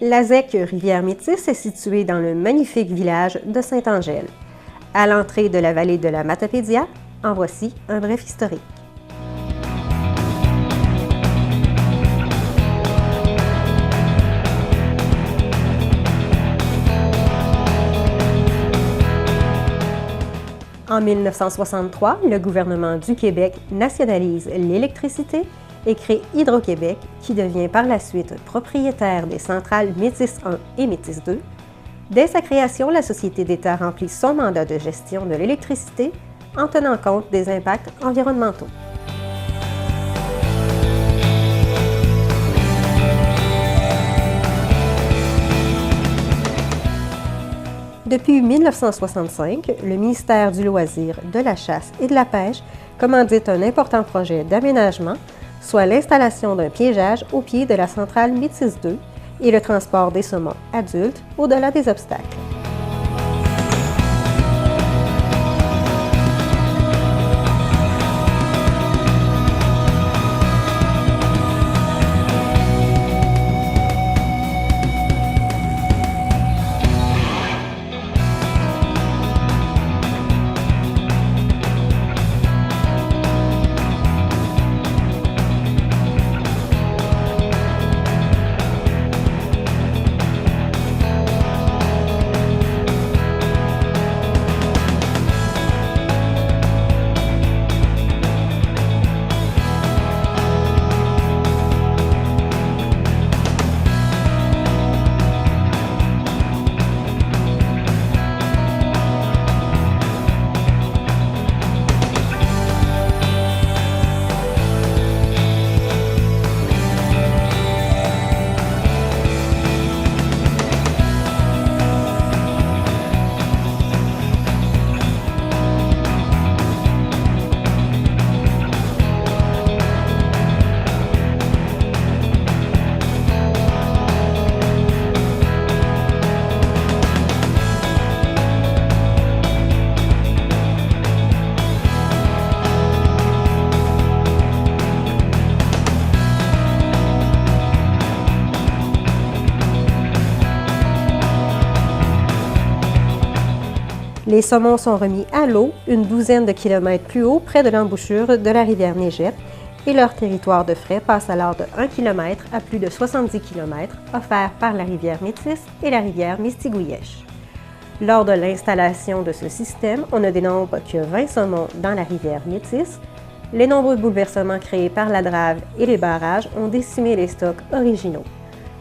La ZEC Rivière-Métis est située dans le magnifique village de Saint-Angèle. À l'entrée de la vallée de la Matapédia, en voici un bref historique. En 1963, le gouvernement du Québec nationalise l'électricité et crée Hydro-Québec, qui devient par la suite propriétaire des centrales Métis 1 et Métis 2. Dès sa création, la société d'État remplit son mandat de gestion de l'électricité en tenant compte des impacts environnementaux. Depuis 1965, le ministère du Loisir, de la Chasse et de la Pêche commandite un important projet d'aménagement, soit l'installation d'un piégeage au pied de la centrale Métis 2 et le transport des saumons adultes au-delà des obstacles. Les saumons sont remis à l'eau une douzaine de kilomètres plus haut, près de l'embouchure de la rivière Négette, et leur territoire de frais passe alors de 1 km à plus de 70 km, offerts par la rivière Métis et la rivière Mistigouièche. Lors de l'installation de ce système, on ne dénombre que 20 saumons dans la rivière Métis. Les nombreux bouleversements créés par la drave et les barrages ont décimé les stocks originaux.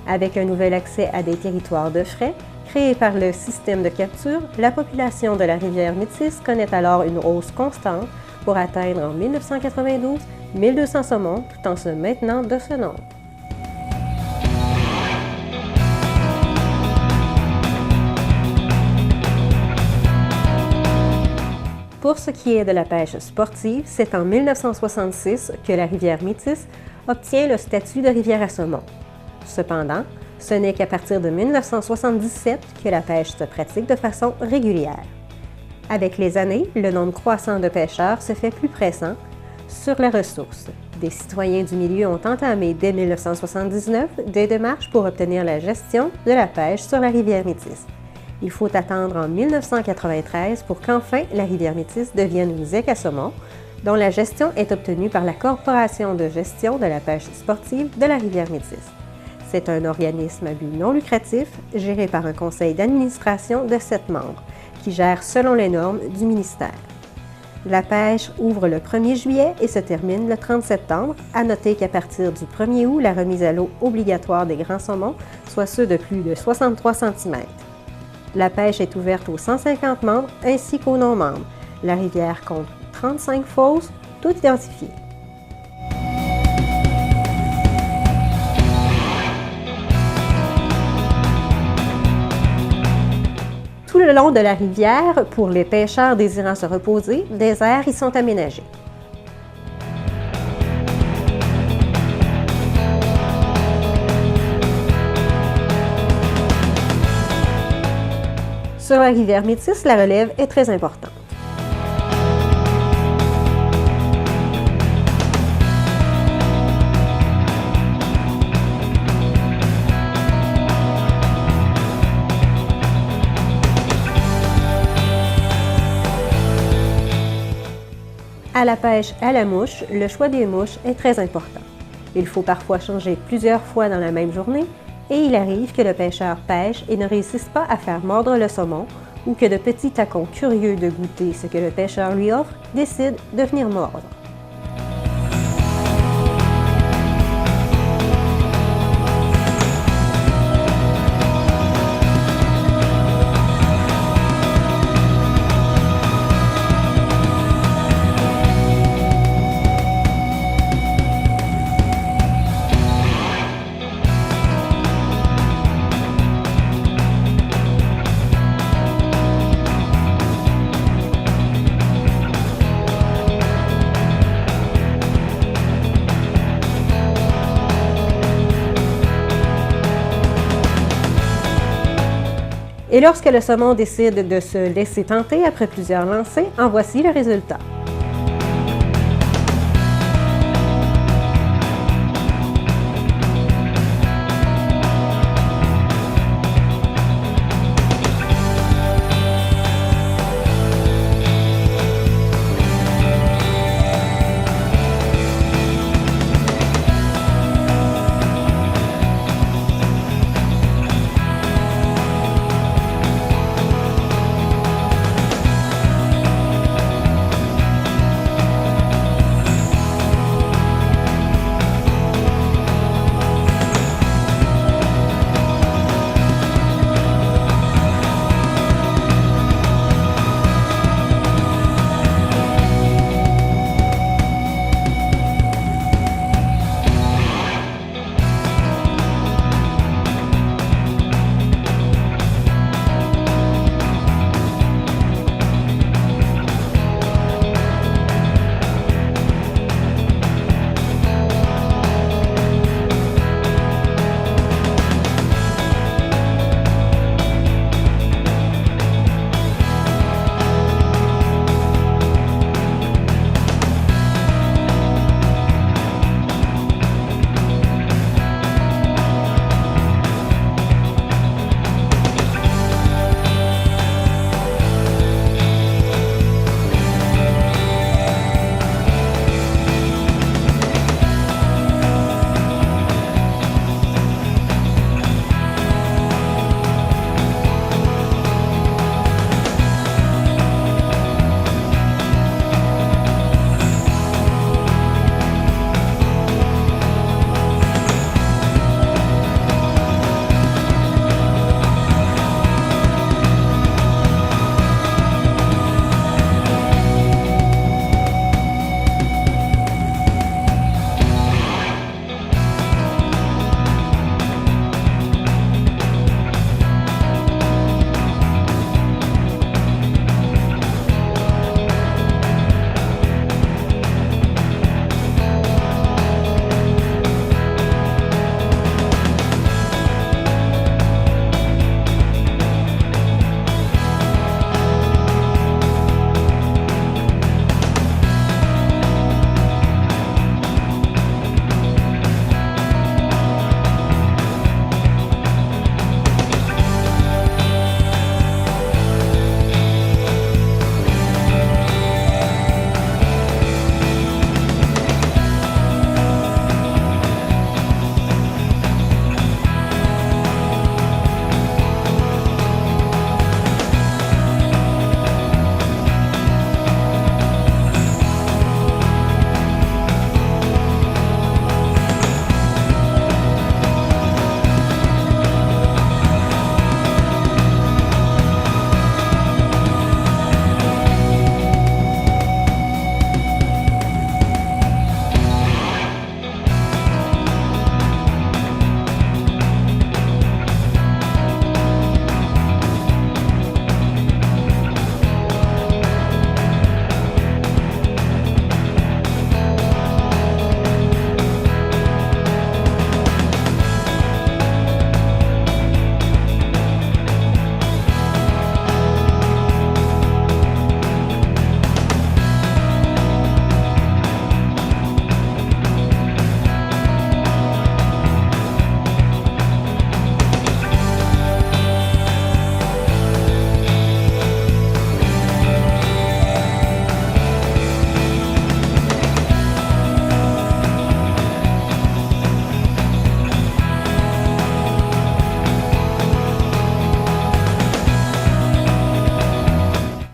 Avec un nouvel accès à des territoires de frais, créé par le système de capture, la population de la rivière Métis connaît alors une hausse constante pour atteindre en 1992 1200 saumons tout en se maintenant de ce nombre. Pour ce qui est de la pêche sportive, c'est en 1966 que la rivière Métis obtient le statut de rivière à saumon. Cependant, ce n'est qu'à partir de 1977 que la pêche se pratique de façon régulière. Avec les années, le nombre croissant de pêcheurs se fait plus pressant sur la ressource. Des citoyens du milieu ont entamé dès 1979 des démarches pour obtenir la gestion de la pêche sur la rivière Métis. Il faut attendre en 1993 pour qu'enfin la rivière Métis devienne une ZEC à saumon, dont la gestion est obtenue par la Corporation de gestion de la pêche sportive de la rivière Métis. C'est un organisme à but non lucratif géré par un conseil d'administration de 7 membres qui gère selon les normes du ministère. La pêche ouvre le 1er juillet et se termine le 30 septembre. À noter qu'à partir du 1er août, la remise à l'eau obligatoire des grands saumons, soit ceux de plus de 63 cm. La pêche est ouverte aux 150 membres ainsi qu'aux non-membres. La rivière compte 35 fosses, toutes identifiées. Tout le long de la rivière, pour les pêcheurs désirant se reposer, des aires y sont aménagées. Sur la rivière Métis, la relève est très importante. À la pêche à la mouche, le choix des mouches est très important. Il faut parfois changer plusieurs fois dans la même journée et il arrive que le pêcheur pêche et ne réussisse pas à faire mordre le saumon ou que de petits tacons curieux de goûter ce que le pêcheur lui offre décident de venir mordre. Et lorsque le saumon décide de se laisser tenter après plusieurs lancers, en voici le résultat.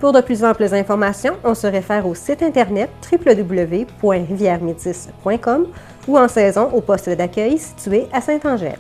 Pour de plus amples informations, on se réfère au site internet www.rivieremétis.com ou en saison au poste d'accueil situé à Saint-Angèle.